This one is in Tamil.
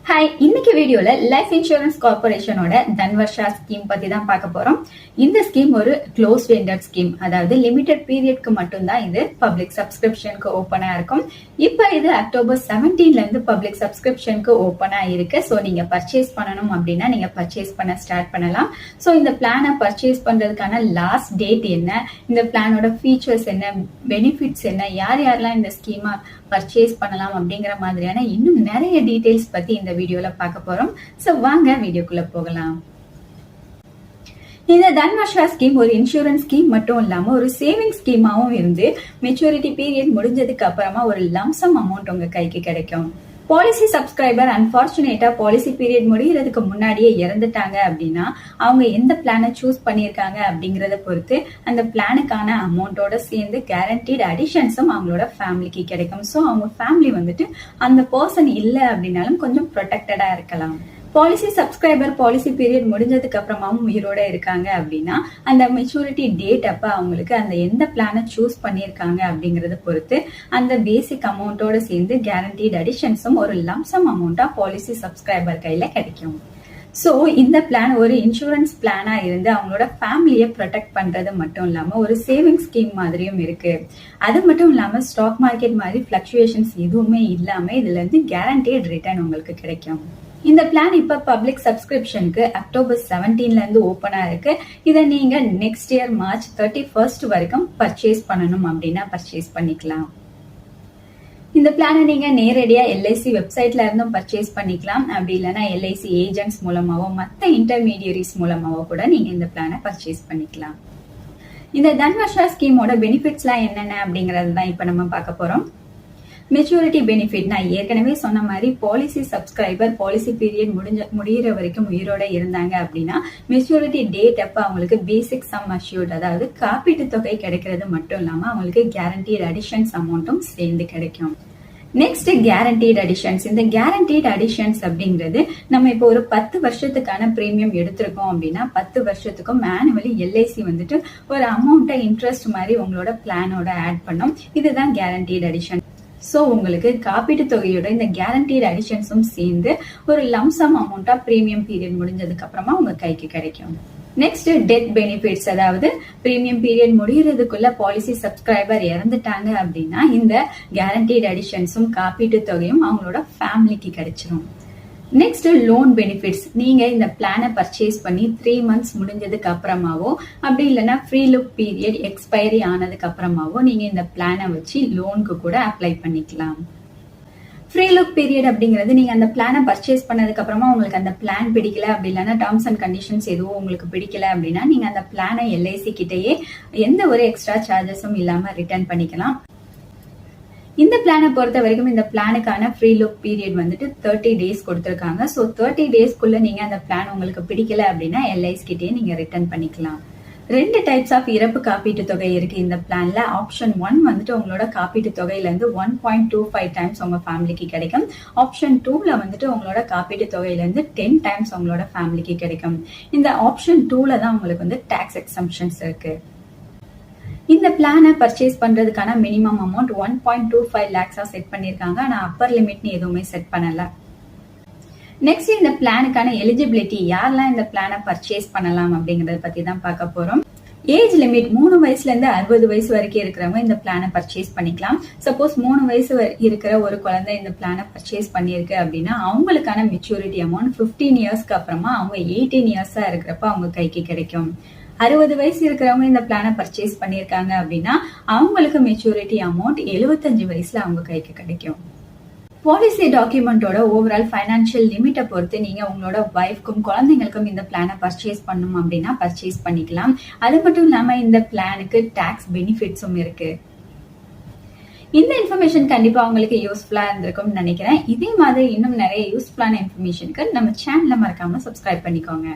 ஹாய், இன்னைக்கு வீடியோல லைஃப் இன்சூரன்ஸ் கார்பரேஷனோட தன் வர்ஷா ஸ்கீம் பத்தி தான் பார்க்க போறோம். இந்த ஸ்கீம் ஒரு க்ளோஸ் எண்டட் ஸ்கீம், அதாவது லிமிடெட் பீரியட்க்கு மட்டும்தான் இது பப்ளிக் சப்ஸ்கிரிப்ஷனுக்கு ஓப்பனா இருக்கும். இப்ப இது அக்டோபர் 17ல இருந்து பப்ளிக் சப்ஸ்கிரிப்ஷனுக்கு ஓப்பனா இருக்கு. ஸோ நீங்க பர்ச்சேஸ் பண்ணணும் அப்படின்னா நீங்க பர்ச்சேஸ் பண்ண ஸ்டார்ட் பண்ணலாம். ஸோ இந்த பிளானை பர்ச்சேஸ் பண்றதுக்கான லாஸ்ட் டேட் என்ன, இந்த பிளானோட ஃபீச்சர்ஸ் என்ன, பெனிஃபிட்ஸ் என்ன, யார் யாரெல்லாம் இந்த ஸ்கீமா பர்ச்சேஸ் பண்ணலாம் அப்படிங்கிற மாதிரியான இன்னும் நிறைய டீடைல்ஸ் பத்தி இந்த வீடியோல பார்க்க போறோம். சோ வாங்க வீடியோக்குள்ள போகலாம். இந்த தன் வர்ஷா ஸ்கீம் ஒரு இன்சூரன்ஸ் ஸ்கீம் மட்டும் இல்லாம ஒரு சேவிங் ஸ்கீமாவும் இருந்து மெச்சூரிட்டி பீரியட் முடிஞ்சதுக்கு அப்புறமா ஒரு லம்சம் அமௌண்ட் உங்க கைக்கு கிடைக்கும். பாலிசி சப்ஸ்கிரைபர் அன்பார்ச்சுனேட்டா பாலிசி பீரியட் முடிகிறதுக்கு முன்னாடியே இறந்துட்டாங்க அப்படின்னா அவங்க எந்த பிளானை சூஸ் பண்ணியிருக்காங்க அப்படிங்கறத பொறுத்து அந்த பிளானுக்கான அமௌண்டோட சேர்ந்து கேரண்டீட் அடிஷன்ஸும் அவங்களோட ஃபேமிலிக்கு கிடைக்கும். ஸோ அவங்க ஃபேமிலி வந்துட்டு அந்த பர்சன் இல்லை அப்படின்னாலும் கொஞ்சம் ப்ரொடெக்டடா இருக்கலாம். பாலிசி சப்ஸ்கிரைபர் பாலிசி பீரியட் முடிஞ்சதுக்கு அப்புறமாவும் உயிரோட இருக்காங்க அப்படின்னா அந்த மெச்சூரிட்டி டேட் அப்ப அவங்களுக்கு அந்த எந்த பிளானை சூஸ் பண்ணியிருக்காங்க அப்படிங்கறத பொறுத்து அந்த பேசிக் அமௌண்டோட சேர்ந்து கேரண்டீட் அடிஷன்ஸும் ஒரு லம்சம் அமௌண்டா பாலிசி சப்ஸ்கிரைபர் கையில கிடைக்கும். சோ இந்த பிளான் ஒரு இன்சூரன்ஸ் பிளானா இருந்து அவங்களோட ஃபேமிலியை ப்ரொடெக்ட் பண்றது மட்டும் இல்லாம ஒரு சேவிங் ஸ்கீம் மாதிரியும் இருக்கு. அது மட்டும் இல்லாம ஸ்டாக் மார்க்கெட் மாதிரி பிளக்சுவேஷன்ஸ் எதுவுமே இல்லாம இதுல இருந்து கேரண்டீட் ரிட்டர்ன் உங்களுக்கு கிடைக்கும். இந்த பிளான் இப்ப பப்ளிக் சப்ஸ்கிரிப்ஷனுக்கு அக்டோபர் 17ல இருந்து ஓபனா இருக்கு. இதை நீங்க நெக்ஸ்ட் இயர் மார்ச் 31 வரைக்கும் பர்ச்சேஸ் பண்ணணும் அப்படின்னா பர்ச்சேஸ் பண்ணிக்கலாம். இந்த பிளானை நீங்க நேரடியா LIC வெப்சைட்ல இருந்தும் பர்ச்சேஸ் பண்ணிக்கலாம். அப்படி இல்லைன்னா LIC ஏஜென்ட்ஸ் மூலமாவோ மத்த இன்டர்மீடியரிஸ் மூலமாவோ கூட நீங்க இந்த பிளானை பர்ச்சேஸ் பண்ணிக்கலாம். இந்த தன் வர்ஷா ஸ்கீமோட பெனிஃபிட்ஸ் எல்லாம் என்னென்ன அப்படிங்கறது தான் இப்ப நம்ம பார்க்க போறோம். மெச்சூரிட்டி பெனிஃபிட் நான் ஏற்கனவே சொன்ன மாதிரி பாலிசி சப்ஸ்கிரைபர் பாலிசி பீரியட் முடிகிற வரைக்கும் உயிரோட இருந்தாங்க அப்படின்னா மெச்சூரிட்டி டேட் அப்ப அவங்களுக்கு பேசிக் சம் அஷ்யூர்ட், அதாவது காப்பீட்டு தொகை கிடைக்கிறது மட்டும் இல்லாம அவங்களுக்கு கேரண்டீட் அடிஷன்ஸ் அமௌண்ட்டும் சேர்ந்து கிடைக்கும். Next guaranteed additions. இந்த கேரண்டீட் அடிஷன்ஸ் அப்படிங்கிறது நம்ம இப்போ ஒரு 10 வருஷத்துக்கான பிரீமியம் எடுத்திருக்கோம் அப்படின்னா 10 வருஷத்துக்கும் மேனுவலி LIC வந்துட்டு ஒரு அமௌண்ட்டை இன்ட்ரெஸ்ட் மாதிரி உங்களோட பிளானோட ஆட் பண்ணும். இதுதான் கேரண்டீட் அடிஷன். சோ உங்களுக்கு காப்பீட்டு தொகையோட இந்த கேரண்டீட் அடிஷன்ஸும் சேர்ந்து ஒரு லம்சம் அமௌண்டா பிரீமியம் பீரியட் முடிஞ்சதுக்கு அப்புறமா உங்க கைக்கு கிடைக்கும். நெக்ஸ்ட் டெத் பெனிஃபிட்ஸ், அதாவது பிரீமியம் பீரியட் முடிகிறதுக்குள்ள பாலிசி சப்ஸ்கிரைபர் இறந்துட்டாங்க அப்படின்னா இந்த கேரண்டீட் அடிஷன்ஸும் காப்பீட்டு தொகையும் அவங்களோட ஃபேமிலிக்கு கிடைச்சிரும். Next loan benefits. நீங்க இந்த பிளானை பர்ச்சேஸ் பண்ணி 3 months முடிஞ்சதுக்கு அப்புறமாவோ அப்படி இல்லைன்னா ஃப்ரீ லுக் பீரியட் எக்ஸ்பைரி ஆனதுக்கு அப்புறமாவோ நீங்க இந்த பிளானை வச்சு லோனுக்கு கூட அப்ளை பண்ணிக்கலாம். ஃப்ரீ லுக் பீரியட் அப்படிங்கிறது நீங்க அந்த பிளானை பர்ச்சேஸ் பண்ணதுக்கு அப்புறமா உங்களுக்கு அந்த பிளான் பிடிக்கல, அப்படி இல்லைன்னா டேர்ம்ஸ் அண்ட் கண்டிஷன்ஸ் எதுவும் உங்களுக்கு பிடிக்கல அப்படின்னா நீங்க அந்த பிளானை LIC கிட்டேயே எந்த ஒரு எக்ஸ்ட்ரா சார்ஜஸும் இல்லாம ரிட்டர்ன் பண்ணிக்கலாம். இந்த பிளானை பொறுத்த வரைக்கும் இந்த பிளானுக்கான ஃப்ரீ லுக் பீரியட் வந்துட்டு 30 days கொடுத்திருக்காங்க. ஸோ 30 daysக்குள்ள நீங்க அந்த பிளான் உங்களுக்கு பிடிக்கல அப்படின்னா LIC கிட்டே நீங்க ரிட்டர்ன் பண்ணிக்கலாம். 2 டைப்ஸ் ஆஃப் இறப்பு காப்பீட்டு தொகை இருக்கு இந்த பிளான்ல. ஆப்ஷன் 1 வந்துட்டு உங்களோட காப்பீட்டு தொகையில இருந்து 1.25 times உங்க ஃபேமிலிக்கு கிடைக்கும். ஆப்ஷன் 2ல வந்துட்டு உங்களோட காப்பீட்டு தொகையில இருந்து 10 times உங்களோட ஃபேமிலிக்கு கிடைக்கும். இந்த ஆப்ஷன் 2ல தான் உங்களுக்கு வந்து டாக்ஸ் எக்ஸம்ஷன்ஸ் இருக்கு. இந்த பிளானை பர்ச்சேஸ் பண்றதுக்கான மினிமம் அமௌண்ட் 1.25 lakhs செட் பண்ணிருக்காங்க. ஆனா அப்பர் லிமிட்னு எதுவுமே செட் பண்ணல. நெக்ஸ்ட் இந்த பிளானுக்கான எலிஜிபிலிட்டி, யாரெல்லாம் இந்த பிளானை பர்ச்சேஸ் பண்ணலாம் அப்படிங்கறத பத்தி தான் பார்க்க போறோம். ஏஜ் லிமிட் 3 வயசுல இருந்து 60 வயசு வரைக்கும் இருக்கிறவங்க இந்த பிளானை பர்ச்சேஸ் பண்ணிக்கலாம். சப்போஸ் 3 வயசு இருக்கிற ஒரு குழந்தை இந்த பிளானை பர்ச்சேஸ் பண்ணிருக்கு அப்படின்னா அவங்களுக்கான மெச்சூரிட்டி அமௌண்ட் 15 yearsக்கு அப்புறமா அவங்க 18 years இருக்கிறப்ப அவங்க கைக்கு கிடைக்கும். 60 வயசு இருக்கிறவங்க இந்த பிளானை பர்ச்சேஸ் பண்ணிருக்காங்க அப்படின்னா அவங்களுக்கு மெச்சூரிட்டி அமௌண்ட் 75 வயசுல அவங்க கைக்கு கிடைக்கும். பாலிசி டாக்குமெண்டோட ஓவரால் ஃபைனான்சியல் லிமிட்டை பொறுத்து நீங்க உங்களோட வைஃப்க்கும் குழந்தைங்களுக்கும் இந்த பிளானை பர்ச்சேஸ் பண்ணணும் அப்படின்னா பர்ச்சேஸ் பண்ணிக்கலாம். அது மட்டும் இல்லாம இந்த பிளானுக்கு டாக்ஸ் பெனிஃபிட்ஸும் இருக்கு. இந்த இன்ஃபர்மேஷன் கண்டிப்பா உங்களுக்கு யூஸ்ஃபுல்லா இருந்திருக்கும்னு நினைக்கிறேன். இதே மாதிரி இன்னும் நிறைய யூஸ்ஃபுல்லான இன்ஃபர்மேஷனுக்கு நம்ம சேனலை மறக்காம சப்ஸ்கிரைப் பண்ணிக்கோங்க.